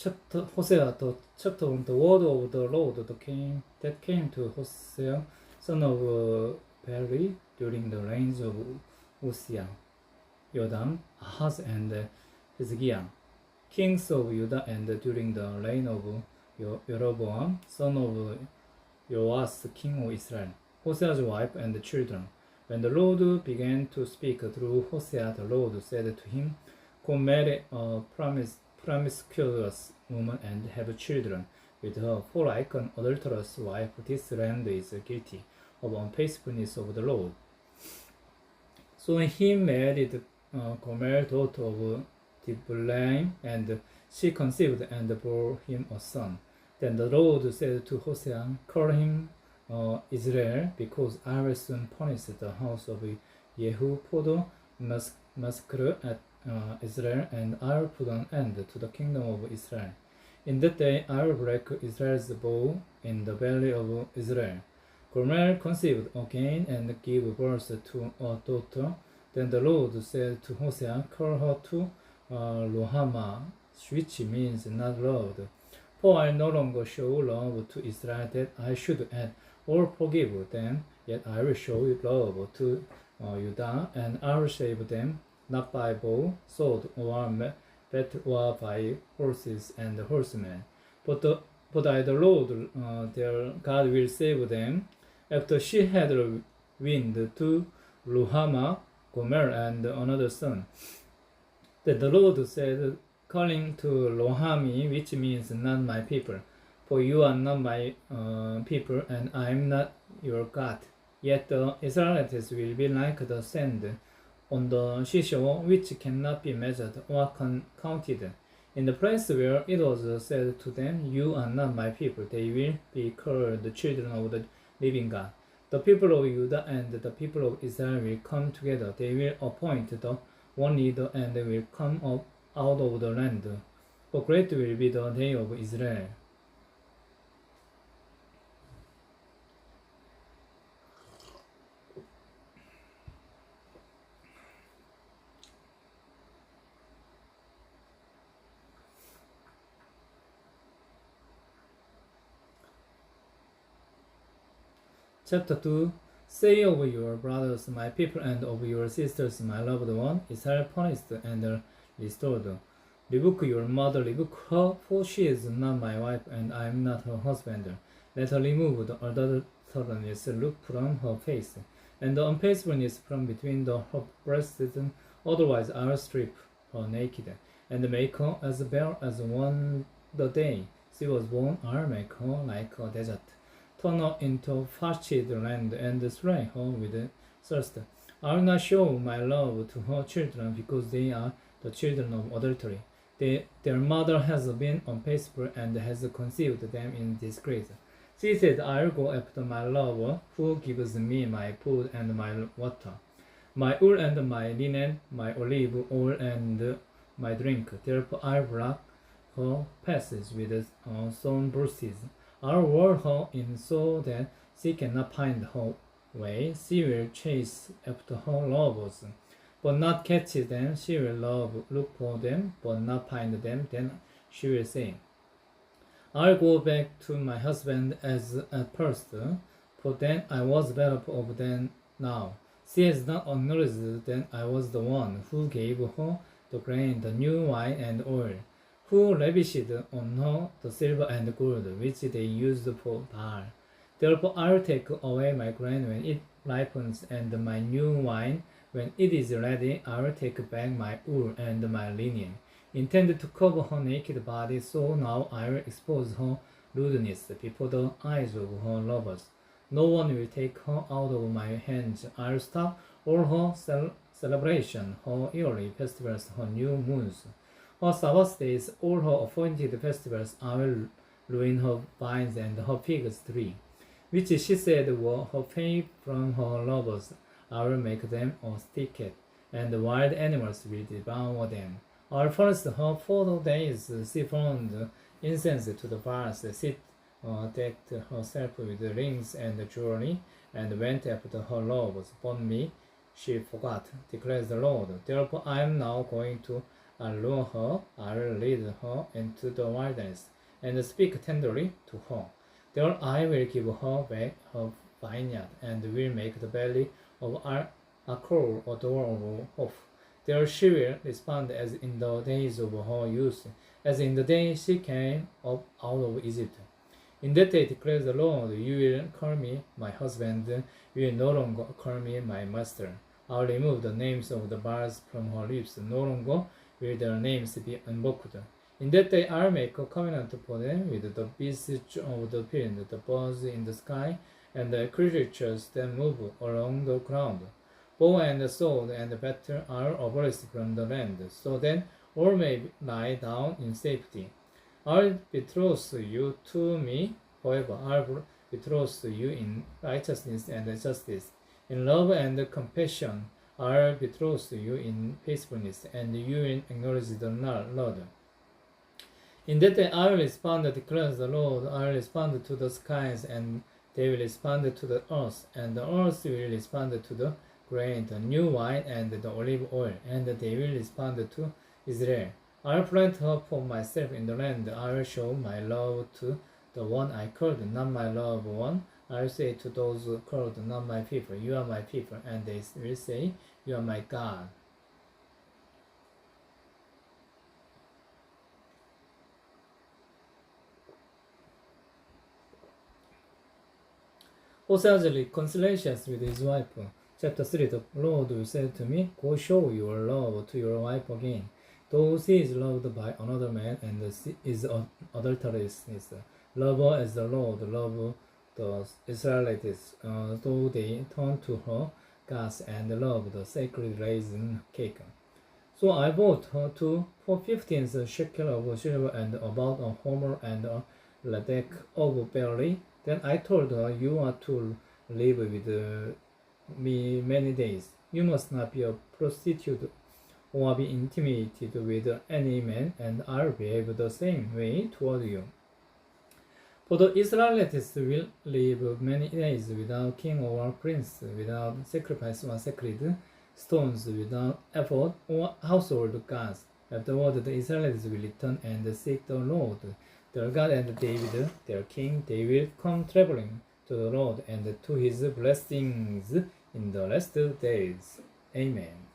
chapter Hosea, the chapter on the word of the Lord that came to Hosea, son of Beri, during the reigns of HOSEA, Yotam, Ahaz, and Hezekiah, kings of Judah, and during the reign of Jeroboam, son of Joas, king of Israel, Hosea's wife and children. When the Lord began to speak through Hosea, the Lord said to him, "Go marry a promiscuous woman and have children with her, for like an adulterous wife, this land is guilty of unfaithfulness of the Lord." So he married Gomer, daughter of Diblaim, and she conceived and bore him a son. Then the Lord said to Hosea, "Call him Israel, because I will soon punish the house of Jehu for the massacre at Israel, and I will put an end to the kingdom of Israel. In that day I will break Israel's bow in the valley of Israel." Gomer conceived again and gave birth to a daughter. Then the Lord said to Hosea, "Call her to Ruhamah, which means not loved. For I no longer show love to Israel that I should add or forgive them, yet I will show love to Judah, and I will save them, not by bow, sword, or battle, or by horses and horsemen. But I, the Lord, their God, will save them." After she had weaned to Ruhamah, Gomer, and another son, that the Lord said, calling to Lohami, which means not my people, "For you are not my people, and I am not your God. Yet the Israelites will be like the sand on the seashore, which cannot be measured or counted. In the place where it was said to them, 'You are not my people,' they will be called the children of the living God. The people of Judah and the people of Israel will come together. They will appoint the one leader and will come up out of the land. For great will be the day of Israel." Chapter 2. Say of your brothers, "My people," and of your sisters, "My loved one," Israel punished and restored. Rebuke your mother, rebuke her, for she is not my wife, and I am not her husband. Let her remove the adulterous look from her face, and the unfaithfulness from between her breasts, otherwise I will strip her naked, and make her as bare as one the day she was born. I will make her like a desert, turn her into parched land, and slay her with thirst. I will not show my love to her children, because they are the children of adultery. Their mother has been unfaithful and has conceived them in disgrace. She said, "I will go after my lover, who gives me my food and my water, my wool and my linen, my olive oil and my drink. Therefore I will block her passage with thorn bushes. I will wall her in so that she cannot find her way. She will chase after her lovers, but not catch them. She will look for them, but not find them. Then she will say, 'I'll go back to my husband as at first, for then I was better off than now.' She has not acknowledged that I was the one who gave her the grain, the new wine and oil, who lavished on her the silver and gold, which they used for Baal. Therefore I will take away my grain when it ripens, and my new wine when it is ready. I will take back my wool and my linen, intended to cover her naked body. So now I will expose her lewdness before the eyes of her lovers. No one will take her out of my hands. I will stop all her celebration, her yearly festivals, her new moons, her Sabbath days, all her appointed festivals. I will ruin her vines and her fig tree, which she said were her fame from her lovers. I will make them a thicket, and the wild animals will devour them. I will furnish her for the days she burned incense to the Baals. She decked herself with rings and jewelry, and went after her lovers. But me she forgot, declares the Lord. Therefore I am now going to I'll lure her, I'll lead her into the wilderness, and speak tenderly to her. There I will give her back her vineyard, and will make the valley of Achor a door of hope. There she will respond as in the days of her youth, as in the day she came up out of Egypt. In that day declares the Lord, you will call me my husband, you will no longer call me my master. I will remove the names of the birds from her lips, no longer will their names be invoked. In that day I will make a covenant for them with the beasts of the field, the birds in the sky, and the creatures that move along the ground. Bow and sword and battle are abolished from the land, so that all may lie down in safety. I'll betroth you to me forever. I'll betroth you in righteousness and justice, in love and compassion. I'll betroth you in faithfulness, and you will acknowledge the Lord. In that day I will respond, declares the Lord. I will respond to the skies, and they will respond to the earth, and the earth will respond to the grain, the new wine, and the olive oil, and they will respond to Israel. I'll plant her for myself in the land. I will show my love to the one I called, not my loved one. I'll say to those called, not my people, you are my people, and they will say, you are my God. Hosea's reconciliations with his wife. Chapter 3. The Lord said to me, go show your love to your wife again. Though she is loved by another man and she is adulteress, love her as the Lord loved the Israelites, though they turned to her gods and loved the sacred raisin cake. So I bought her too for 15 shekels of silver and about a homer and a ladek of barley. Then I told her, you are to live with me many days. You must not be a prostitute or be intimidated with any man, and I'll behave the same way toward you. For the Israelites will live many days without king or prince, without sacrifice or sacred stones, without effort or household gods. Afterward, the Israelites will return and seek the Lord, their God, and David, their king. They will come traveling to the Lord and to his blessings in the last days. Amen.